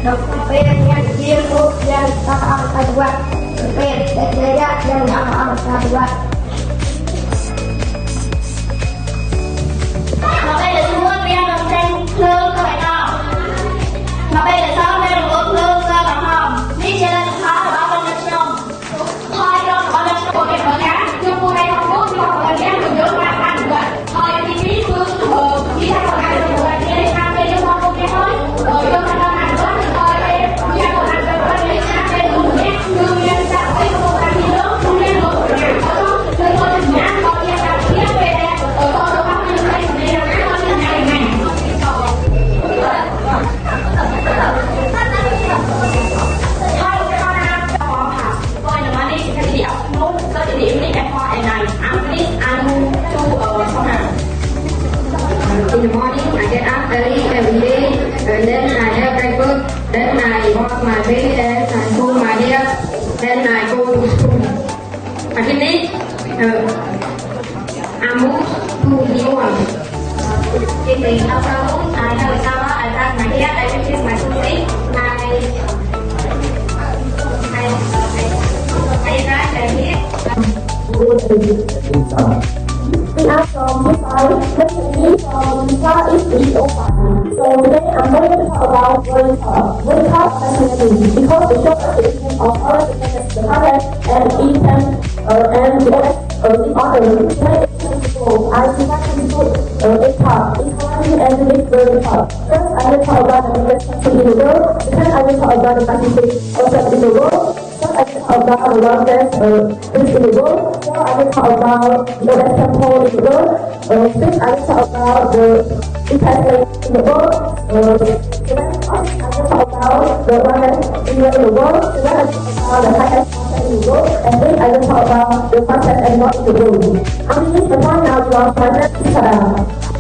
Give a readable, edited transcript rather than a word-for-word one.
Dokពេលyang dia yang tak buatពេលdia yang tak buat. Mà bây giờ chúng tôi đang làm tranh lương các bạn nào. Mà bây giờ sao đây là một lương ra bạn không? Đi chơi lên khá là bao bên trên sông. Thôi cho họ lên một cái bờ cá. Trong cô đây không có nhưng mà bờ cá được giữa ba ăn rồi. Thôi đi biết lương đi ra bờ cá được rồi. Đi ăn đây cho con cái thôi. Rồi cho con ăn đó thì thôi em. Đi ra bờ cá được rồi. Đi ăn đây luôn nhé. Lương nhân ra thấy cô ăn gì đó. Không nên một ngày có đó. Nên thôi thì nhá. Con đi ăn đi ăn về đây. Rồi con đâu ăn như thế này. In the morning, I get up early every day, and then I have breakfast, then I wash my face, then I comb my hair, then I go to school. I finish, I move to the one. In the afternoon, I have a shower, I brush my hair, I finish my toothpaste, I brush my hair. Now from this side, let's see from far east to the open. So today I'm going to talk about World Cup. World Cup nationality because the short tradition of our defenders, the Thailand and Ethan and the US in order to play I decided to put a cup in Thailand and the big World Cup. First, I will talk about the best country in the world. Second, I will talk about the best country in the world. Third, I will talk about the largest fish in the world. Fourth, I will talk about the best temple in the world. Fifth, I will talk about the best lake in the world. Seventh, I will talk about the largest river in the world. Seventh, I will talk about the highest mountain in the world. And eighth, I will talk about the fastest animal in the world. I'm beginning the time now to our private Instagram.